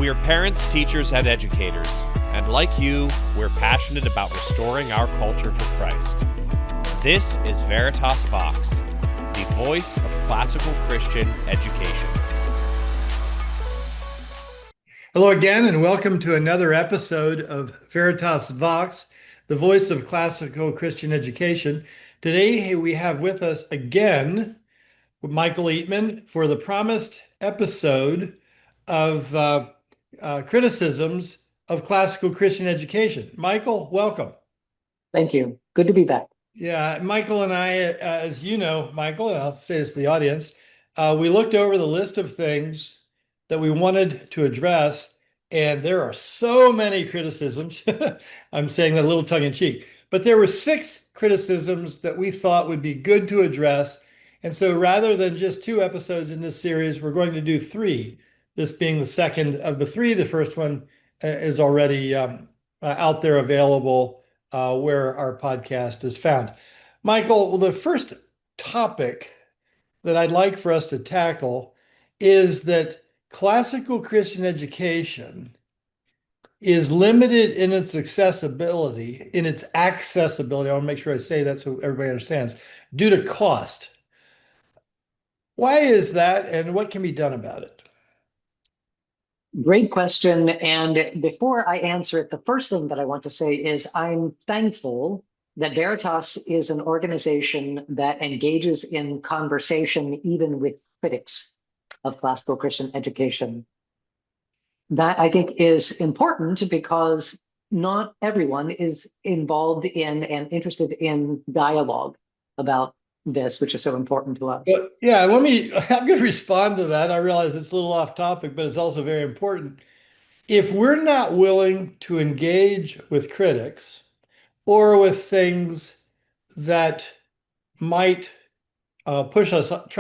We're parents, teachers, and educators, and like you, we're passionate about restoring our culture for Christ. This is Veritas Vox, the voice of classical Christian education. Hello again, and welcome to another episode of Veritas Vox, the voice of classical Christian education. Today we have with us again Michael Eatmon for the promised episode of criticisms of classical Christian education. Michael, welcome. Thank you. Good to be back. Yeah, Michael and I, as you know, Michael, and I'll say this to the audience, we looked over the list of things that we wanted to address, and there are so many criticisms. I'm saying that a little tongue in cheek, but there were 6 criticisms that we thought would be good to address. And so rather than just 2 episodes in this series, we're going to do 3, this being the second of the 3. The first one is already out there available where our podcast is found. Michael, the first topic that I'd like for us to tackle is that classical Christian education is limited in its accessibility, I want to make sure I say that so everybody understands, due to cost. Why is that, and what can be done about it? Great question. And before I answer it, the first thing that I want to say is I'm thankful that Veritas is an organization that engages in conversation even with critics of classical Christian education. That I think is important because not everyone is involved in and interested in dialogue about this, which is so important to us. But yeah, I'm going to respond to that. I realize it's a little off topic, but it's also very important. If we're not willing to engage with critics or with things that might try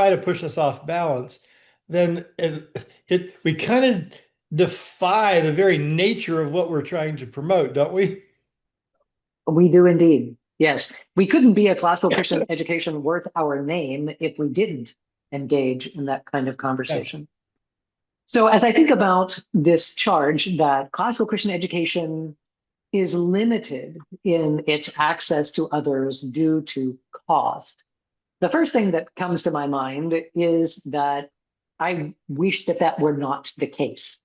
to push us off balance, then we kind of defy the very nature of what we're trying to promote, don't we? We do indeed. Yes, we couldn't be a classical Christian education worth our name if we didn't engage in that kind of conversation. Yeah. So as I think about this charge that classical Christian education is limited in its access to others due to cost, the first thing that comes to my mind is that I wish that that were not the case,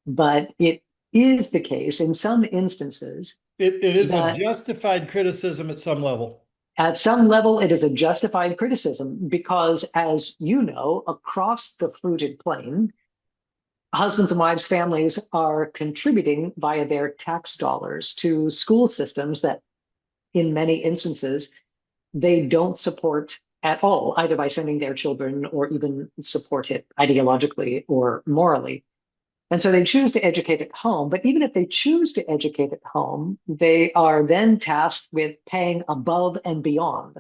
but it is the case in some instances. It is a justified criticism at some level. At some level, it is a justified criticism because, as you know, across the fruited plain, husbands and wives, families are contributing via their tax dollars to school systems that, in many instances, they don't support at all, either by sending their children or even support it ideologically or morally. And so they choose to educate at home. But even if they choose to educate at home, they are then tasked with paying above and beyond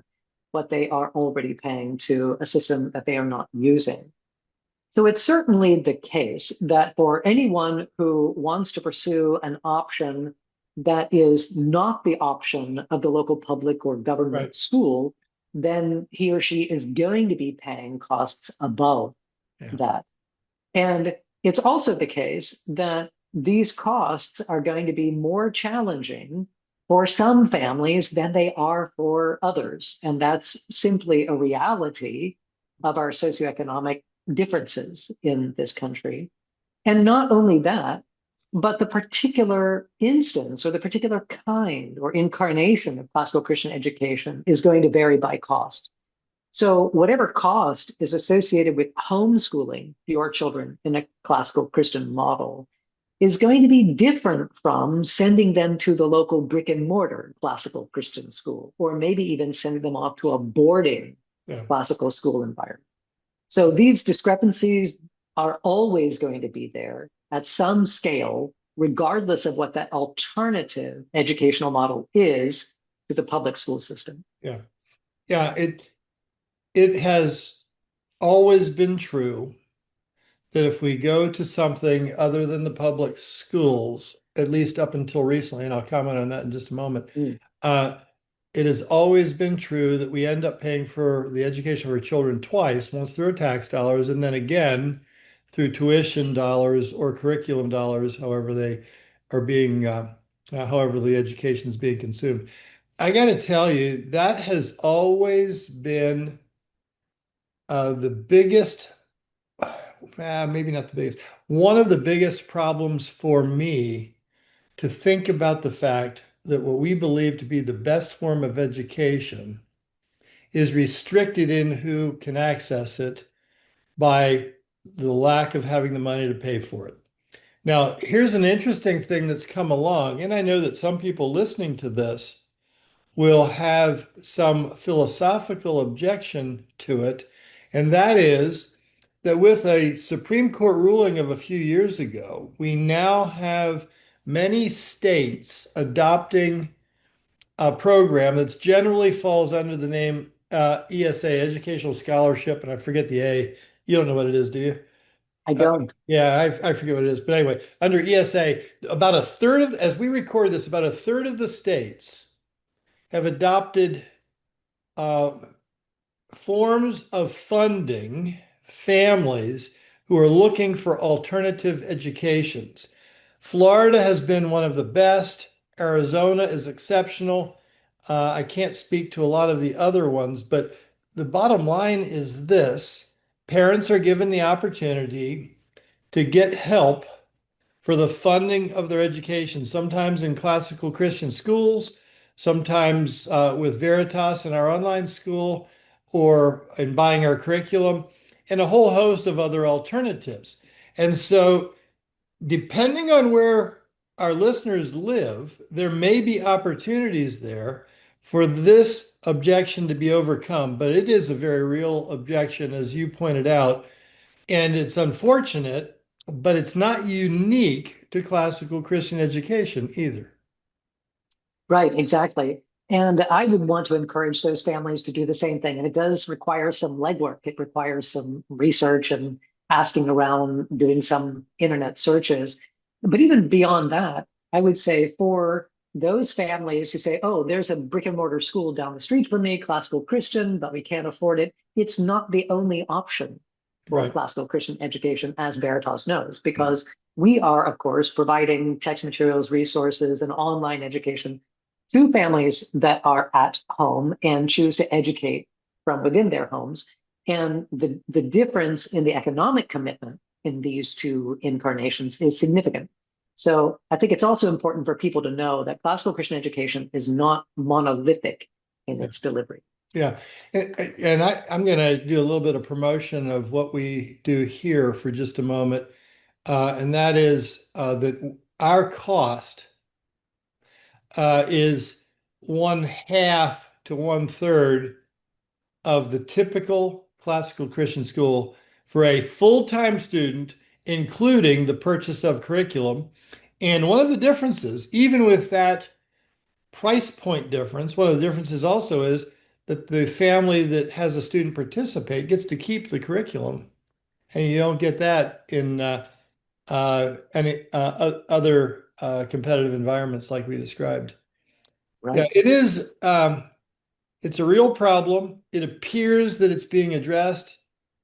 what they are already paying to a system that they are not using. So it's certainly the case that for anyone who wants to pursue an option that is not the option of the local public or government school, then he or she is going to be paying costs above that. And it's also the case that these costs are going to be more challenging for some families than they are for others. And that's simply a reality of our socioeconomic differences in this country. And not only that, but the particular instance or the particular kind or incarnation of classical Christian education is going to vary by cost. So whatever cost is associated with homeschooling your children in a classical Christian model is going to be different from sending them to the local brick and mortar classical Christian school, or maybe even sending them off to a boarding classical school environment. So these discrepancies are always going to be there at some scale, regardless of what that alternative educational model is to the public school system. Yeah, it has always been true that if we go to something other than the public schools, at least up until recently, and I'll comment on that in just a moment, it has always been true that we end up paying for the education of our children twice, once through our tax dollars, and then again through tuition dollars or curriculum dollars, however they are being, however the education is being consumed. I got to tell you, that has always been the biggest, maybe not the biggest, one of the biggest problems for me to think about the fact that what we believe to be the best form of education is restricted in who can access it by the lack of having the money to pay for it. Now, here's an interesting thing that's come along, and I know that some people listening to this will have some philosophical objection to it, and that is that with a Supreme Court ruling of a few years ago, we now have many states adopting a program that generally falls under the name ESA, Educational Scholarship, and I forget the A. You don't know what it is, do you? I don't. Yeah, I forget what it is. But anyway, under ESA, about a third of, as we record this, about a third of the states have adopted uh, forms of funding families who are looking for alternative educations. Florida has been one of the best. Arizona is exceptional. I can't speak to a lot of the other ones, but the bottom line is this: parents are given the opportunity to get help for the funding of their education, sometimes in classical Christian schools, sometimes with Veritas in our online school, or in buying our curriculum, and a whole host of other alternatives. And so, depending on where our listeners live, there may be opportunities there for this objection to be overcome, but it is a very real objection, as you pointed out, and it's unfortunate, but it's not unique to classical Christian education either. Right, exactly. And I would want to encourage those families to do the same thing. And it does require some legwork. It requires some research and asking around, doing some internet searches. But even beyond that, I would say for those families who say, oh, there's a brick and mortar school down the street from me, classical Christian, but we can't afford it. It's not the only option for Right. classical Christian education, as Veritas knows, because we are, of course, providing text materials, resources, and online education to families that are at home and choose to educate from within their homes. And the difference in the economic commitment in these two incarnations is significant. So I think it's also important for people to know that classical Christian education is not monolithic in its delivery. Yeah. And I'm going to do a little bit of promotion of what we do here for just a moment. And that is that our cost is 1/2 to 1/3 of the typical classical Christian school for a full-time student, including the purchase of curriculum. And one of the differences, even with that price point difference, one of the differences also is that the family that has a student participate gets to keep the curriculum. And you don't get that in any other competitive environments like we described. Yeah, Right. it is. It's a real problem. It appears that it's being addressed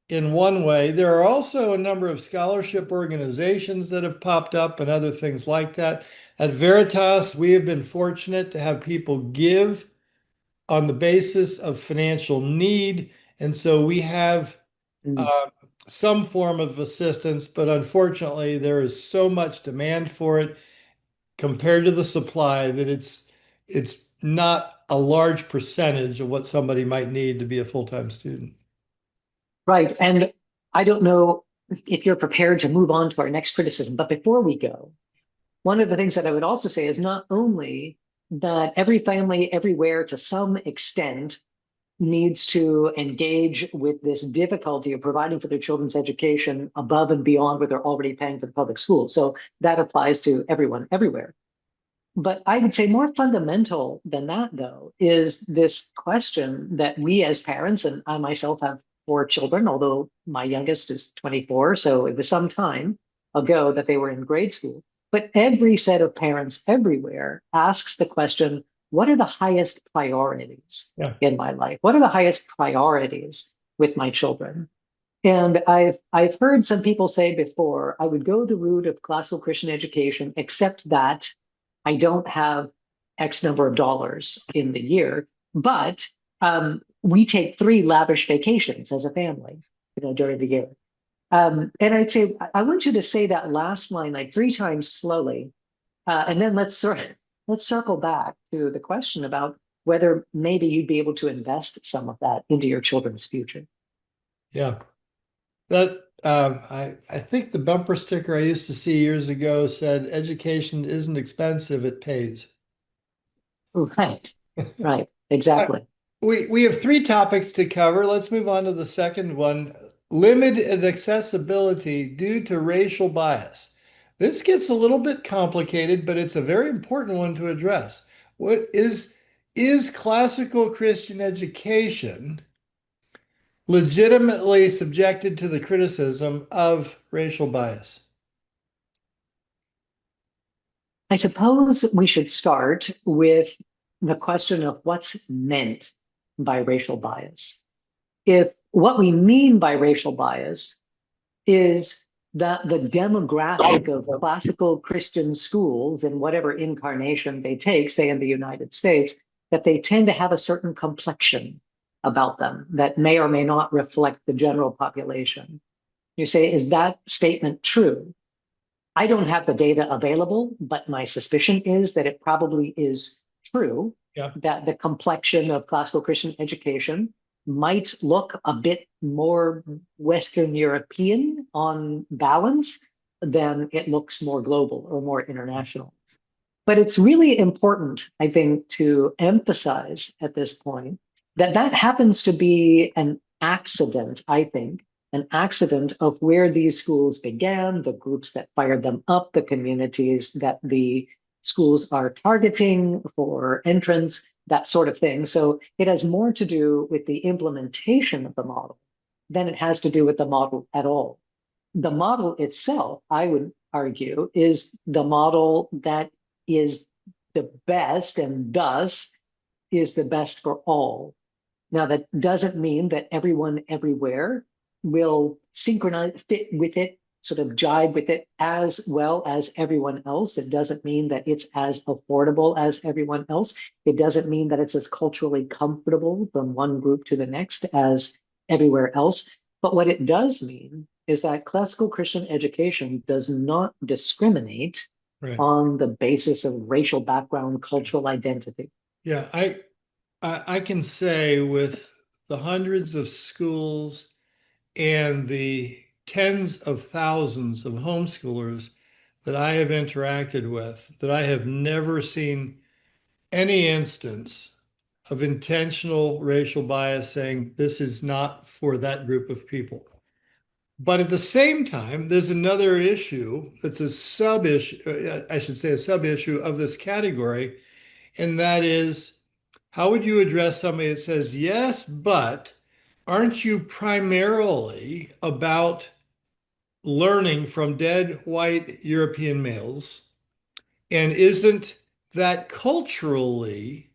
in one way. There are also a number of scholarship organizations that have popped up and other things like that. At Veritas, we have been fortunate to have people give on the basis of financial need. And so we have Mm. uh, some form of assistance, but unfortunately, there is so much demand for it compared to the supply that it's not a large percentage of what somebody might need to be a full-time student. Right. And I don't know if you're prepared to move on to our next criticism, but before we go, one of the things that I would also say is not only that every family everywhere to some extent needs to engage with this difficulty of providing for their children's education above and beyond what they're already paying for the public schools. So that applies to everyone everywhere. But I would say more fundamental than that, though, is this question that we as parents, and I myself have 4 children, although my youngest is 24, so it was some time ago that they were in grade school. But every set of parents everywhere asks the question, what are the highest priorities Yeah. in my life? What are the highest priorities with my children? And I've heard some people say before, I would go the route of classical Christian education, except that I don't have X number of dollars in the year. But we take 3 lavish vacations as a family, during the year. And I'd say I want you to say that last line like 3 times slowly, and then let's circle back to the question about whether maybe you'd be able to invest some of that into your children's future. Yeah. That I think the bumper sticker I used to see years ago said education isn't expensive, it pays. Right, right, Uh, exactly. we have 3 topics to cover. Let's move on to the second one. Limited accessibility due to racial bias. This gets a little bit complicated, but it's a very important one to address. What is classical Christian education legitimately subjected to the criticism of racial bias? I suppose we should start with the question of what's meant by racial bias. If what we mean by racial bias is that the demographic of classical Christian schools in whatever incarnation they take, say in the United States, that they tend to have a certain complexion about them that may or may not reflect the general population. You say, is that statement true? I don't have the data available, but my suspicion is that it probably is true Yeah. that the complexion of classical Christian education might look a bit more Western European on balance than it looks more global or more international. But it's really important, I think, to emphasize at this point that that happens to be an accident, I think, an accident of where these schools began, the groups that fired them up, the communities that the schools are targeting for entrance, that sort of thing. So it has more to do with the implementation of the model than it has to do with the model at all. The model itself, I would argue, is the model that is the best and thus is the best for all. Now, that doesn't mean that everyone everywhere will synchronize, fit with it, sort of jibe with it as well as everyone else. It doesn't mean that it's as affordable as everyone else. It doesn't mean that it's as culturally comfortable from one group to the next as everywhere else. But what it does mean is that classical Christian education does not discriminate Right. on the basis of racial background, cultural identity. Yeah, I can say with the hundreds of schools and the tens of thousands of homeschoolers that I have interacted with, that I have never seen any instance of intentional racial bias saying this is not for that group of people. But at the same time, there's another issue that's a sub issue, I should say a sub issue of this category, and that is how would you address somebody that says, yes, but aren't you primarily about learning from dead white European males? And isn't that culturally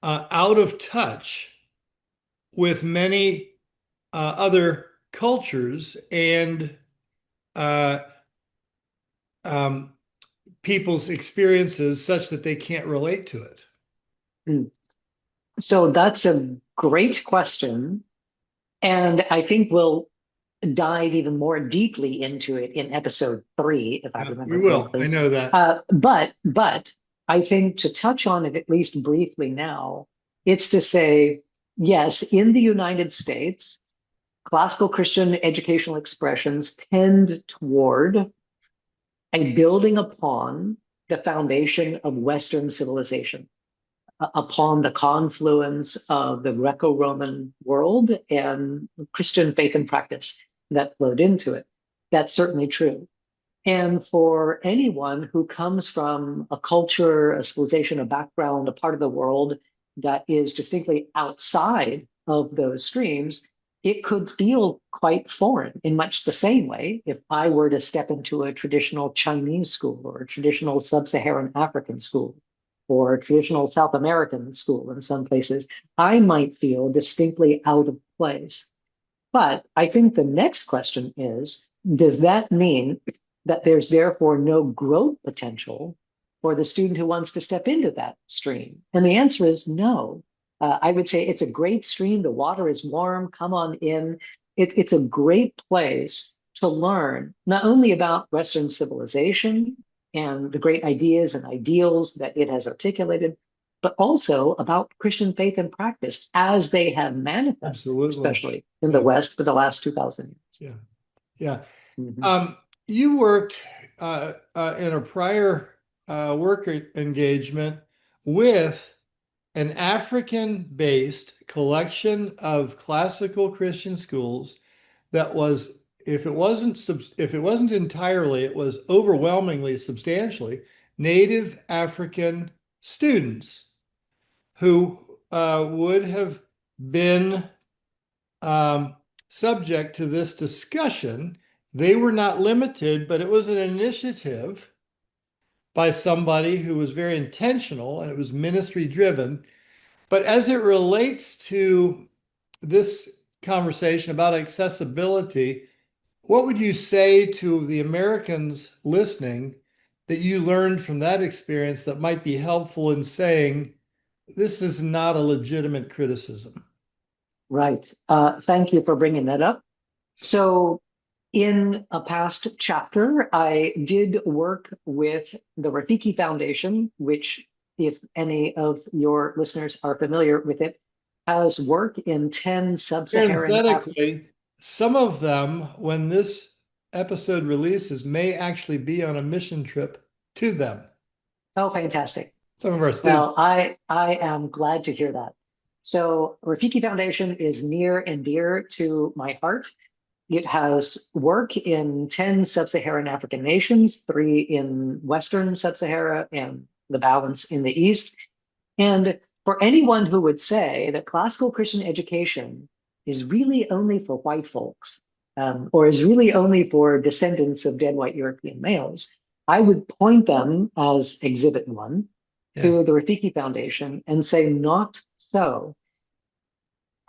out of touch with many other cultures and uh, um, people's experiences such that they can't relate to it? Mm. So that's a great question. And I think we'll dive even more deeply into it in episode 3, if I Yeah, remember we will. I correctly. know that. But I think to touch on it at least briefly now, it's to say, yes, in the United States, classical Christian educational expressions tend toward a building upon the foundation of Western civilization, upon the confluence of the Greco-Roman world and Christian faith and practice that flowed into it. That's certainly true. And for anyone who comes from a culture, a civilization, a background, a part of the world that is distinctly outside of those streams, it could feel quite foreign in much the same way if I were to step into a traditional Chinese school or a traditional sub-Saharan African school or a traditional South American school in some places. I might feel distinctly out of place. But I think the next question is, does that mean that there's therefore no growth potential for the student who wants to step into that stream? And the answer is no. I would say it's a great stream. The water is warm. Come on in. It's a great place to learn not only about Western civilization and the great ideas and ideals that it has articulated, but also about Christian faith and practice as they have manifested, Absolutely. especially in the West for the last 2,000 years. Yeah. Mhm. You worked in a prior work engagement with an African-based collection of classical Christian schools that was, if it wasn't entirely, it was overwhelmingly, substantially native African students who would have been subject to this discussion. They were not limited, but it was an initiative by somebody who was very intentional and it was ministry driven. But as it relates to this conversation about accessibility, what would you say to the Americans listening that you learned from that experience that might be helpful in saying this is not a legitimate criticism? Right. Thank you for bringing that up. So, in a past chapter, I did work with the Rafiki Foundation, which, if any of your listeners are familiar with it, has work in 10 sub-Saharan Africa. Parenthetically, some of them, when this episode releases, may actually be on a mission trip to them. Oh, fantastic. Some of our students. Well, I am glad to hear that. So, Rafiki Foundation is near and dear to my heart. It has work in 10 sub-Saharan African nations, 3 in Western Sub-Sahara, and the balance in the East. And for anyone who would say that classical Christian education is really only for white folks, or is really only for descendants of dead white European males, I would point them as Exhibit 1 to the Rafiki Foundation and say, not so.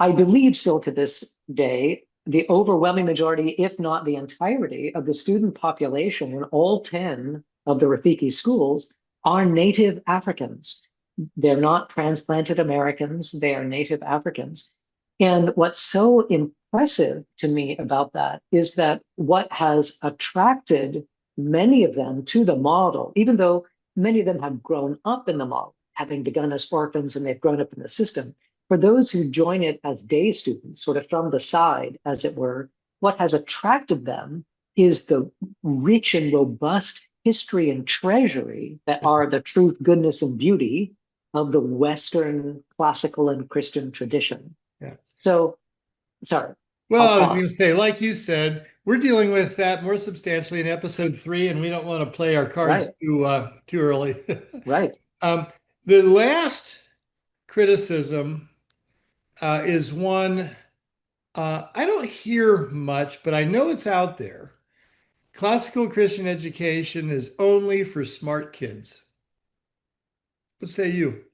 I believe still to this day, the overwhelming majority, if not the entirety, of the student population in all 10 of the Rafiki schools are native Africans. They're not transplanted Americans, they are native Africans. And what's so impressive to me about that is that what has attracted many of them to the model, even though many of them have grown up in the model, having begun as orphans and they've grown up in the system, for those who join it as day students, sort of from the side, as it were, what has attracted them is the rich and robust history and treasury that are the truth, goodness, and beauty of the Western classical and Christian tradition. Yeah. So, sorry. Well, I was going to say, like you said, we're dealing with that more substantially in episode 3, and we don't want to play our cards too early. Right. The last criticism is one I don't hear much, but I know it's out there. Classical Christian education is only for smart kids. What say you?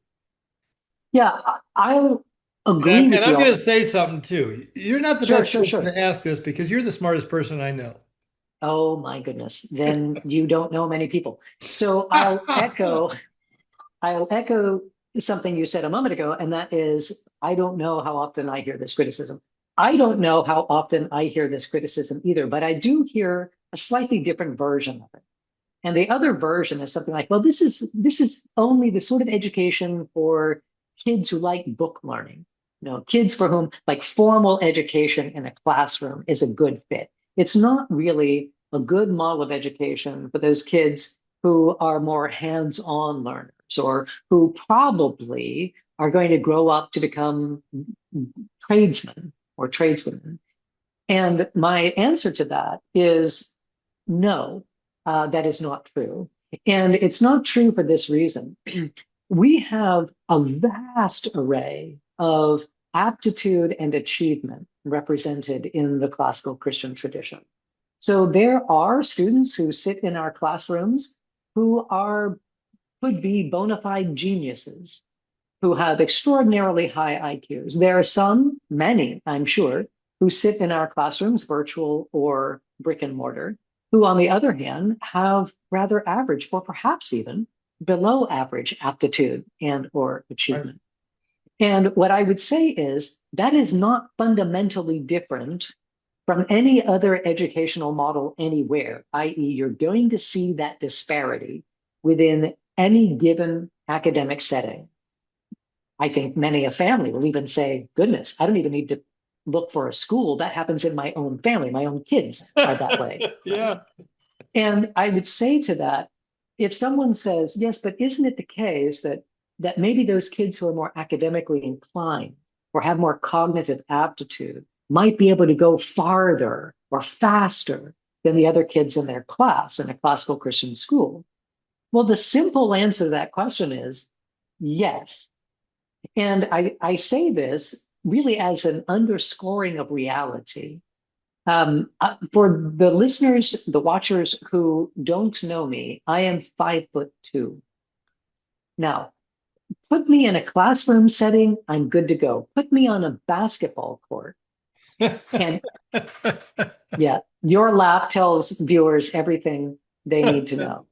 Yeah, I'll agree And with I'm you. going to say something too. You're not the best person Sure. to ask this because you're the smartest person I know. Oh my goodness. Then you don't know many people. So I'll echo something you said a moment ago, and that is, I don't know how often I hear this criticism. I don't know how often I hear this criticism either, but I do hear a slightly different version of it. And the other version is something like, well, this is only the sort of education for kids who like book learning. Kids for whom like formal education in a classroom is a good fit. It's not really a good model of education for those kids who are more hands-on learners or who probably are going to grow up to become tradesmen or tradeswomen. And my answer to that is no, that is not true. And it's not true for this reason. We have a vast array of aptitude and achievement represented in the classical Christian tradition. So there are students who sit in our classrooms who could be bona fide geniuses, who have extraordinarily high IQs. There are some, many, I'm sure, who sit in our classrooms, virtual or brick and mortar, who, on the other hand, have rather average or perhaps even below average aptitude and or achievement. And what I would say is that is not fundamentally different from any other educational model anywhere, i.e., you're going to see that disparity within any given academic setting. I think many a family will even say, goodness, I don't even need to look for a school. That happens in my own family. My own kids are that way. Yeah. And I would say to that, if someone says, yes, but isn't it the case that maybe those kids who are more academically inclined or have more cognitive aptitude might be able to go farther or faster than the other kids in their class in a classical Christian school? Well, the simple answer to that question is yes. And I say this really as an underscoring of reality. For the listeners, the watchers who don't know me, I am 5'2". Now, put me in a classroom setting, I'm good to go. Put me on a basketball court. And yeah, your laugh tells viewers everything they need to know.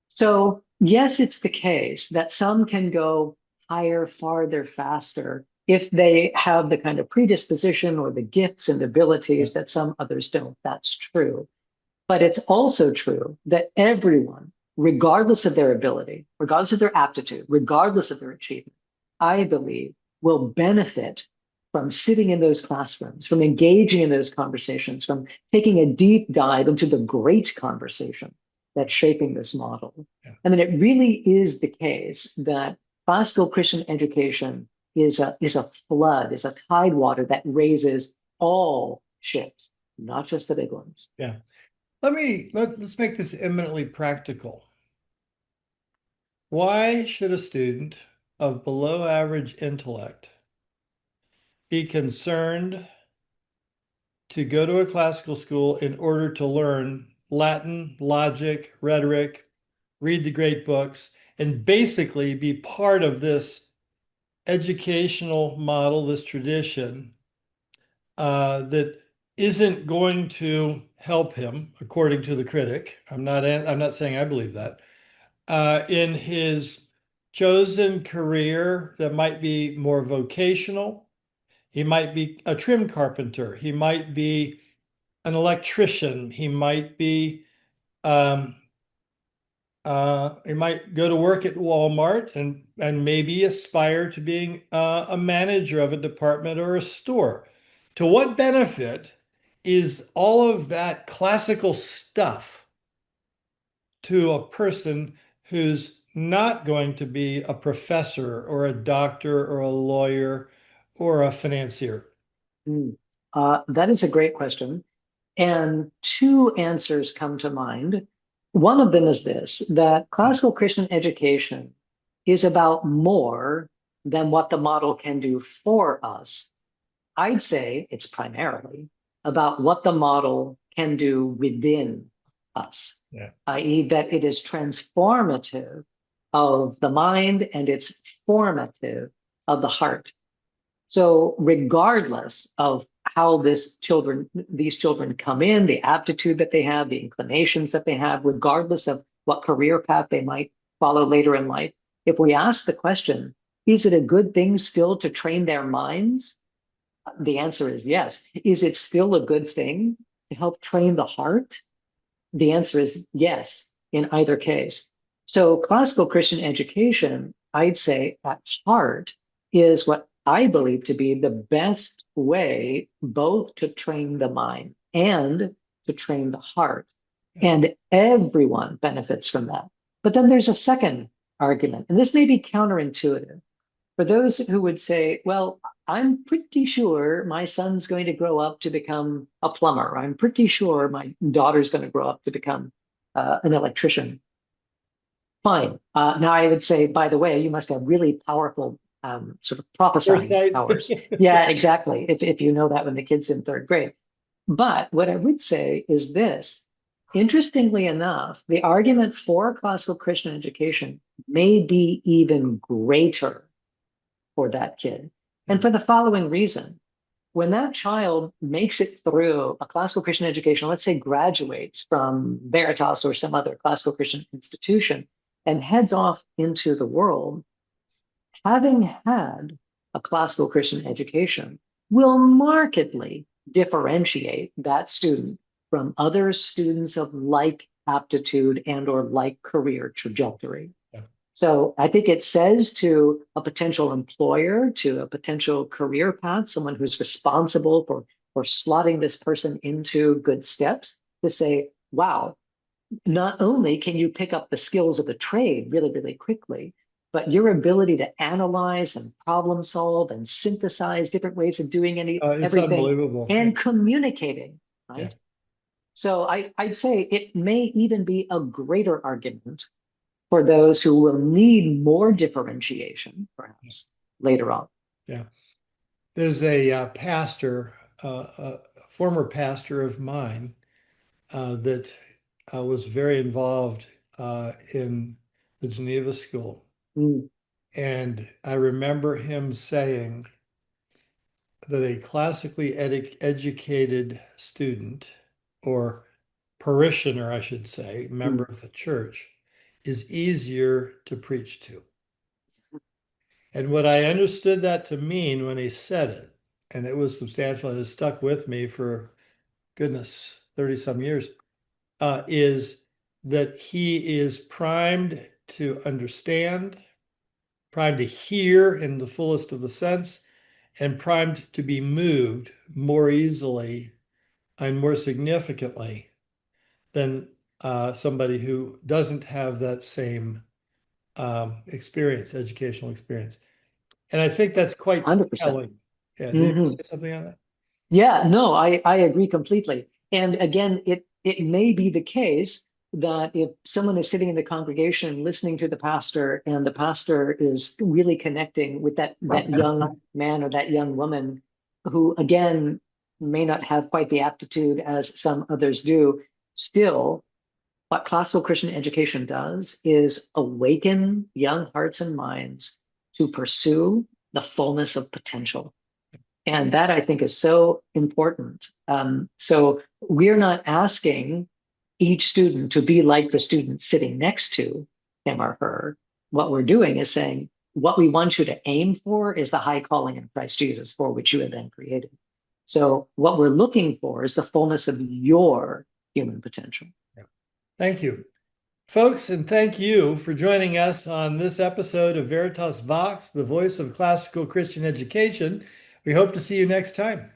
So yes, it's the case that some can go higher, farther, faster if they have the kind of predisposition or the gifts and abilities that some others don't. That's true. But it's also true that everyone, regardless of their ability, regardless of their aptitude, regardless of their achievement, I believe will benefit from sitting in those classrooms, from engaging in those conversations, from taking a deep dive into the great conversation that's shaping this model. Yeah. I mean, it really is the case that classical Christian education is a flood, is a tidewater that raises all ships, not just the big ones. Yeah. Let's make this eminently practical. Why should a student of below average intellect be concerned to go to a classical school in order to learn Latin, logic, rhetoric, read the great books, and basically be part of this educational model, this tradition that isn't going to help him, according to the critic? I'm not saying I believe that. In his chosen career that might be more vocational. He might be a trim carpenter. He might be an electrician. He might be he might go to work at Walmart and maybe aspire to being a manager of a department or a store. To what benefit is all of that classical stuff to a person who's not going to be a professor or a doctor or a lawyer or a financier? That is a great question. And two answers come to mind. One of them is this, that classical Christian education is about more than what the model can do for us. I'd say it's primarily about what the model can do within us, i.e., that it is transformative of the mind and it's formative of the heart. So regardless of how these children come in, the aptitude that they have, the inclinations that they have, regardless of what career path they might follow later in life, if we ask the question, is it a good thing still to train their minds? The answer is yes. Is it still a good thing to help train the heart? The answer is yes, in either case. So classical Christian education, I'd say at heart, is what I believe to be the best way both to train the mind and to train the heart. And everyone benefits from that. But then there's a second argument, and this may be counterintuitive. For those who would say, well, I'm pretty sure my son's going to grow up to become a plumber. I'm pretty sure my daughter's going to grow up to become an electrician. Fine. Now I would say, by the way, you must have really powerful sort of prophesying powers. Yeah, exactly. If you know that when the kid's in third grade. But what I would say is this. Interestingly enough, the argument for classical Christian education may be even greater for that kid. And for the following reason, when that child makes it through a classical Christian education, let's say graduates from Veritas or some other classical Christian institution and heads off into the world, having had a classical Christian education will markedly differentiate that student from other students of like aptitude and or like career trajectory. Yeah. So I think it says to a potential employer, to a potential career path, someone who's responsible for slotting this person into good steps, to say, wow, not only can you pick up the skills of the trade really, really quickly, but your ability to analyze and problem solve and synthesize different ways of doing It's everything unbelievable. and communicating, right? Yeah. So I'd say it may even be a greater argument for those who will need more differentiation, perhaps, later on. Yeah. There's a pastor, a former pastor of mine, that was very involved in the Geneva School. Mm. And I remember him saying that a classically educated student, or parishioner, I should say, member of the church, is easier to preach to. And what I understood that to mean when he said it, and it was substantial and it stuck with me for, goodness, 30 some years, is that he is primed to understand, primed to hear in the fullest of the sense, and primed to be moved more easily and more significantly than somebody who doesn't have that same experience, educational experience. And I think that's quite 100%. telling. Yeah, did you Mm-hmm. say something on that? Yeah, no, I agree completely. And again, it may be the case that if someone is sitting in the congregation listening to the pastor and the pastor is really connecting with that young man or that young woman who again may not have quite the aptitude as some others do, still what classical Christian education does is awaken young hearts and minds to pursue the fullness of potential. And that I think is so important. So we're not asking each student to be like the student sitting next to him or her. What we're doing is saying, what we want you to aim for is the high calling in Christ Jesus for which you have been created. So what we're looking for is the fullness of your human potential. Yeah. Thank you, folks, and thank you for joining us on this episode of Veritas Vox, the voice of classical Christian education. We hope to see you next time.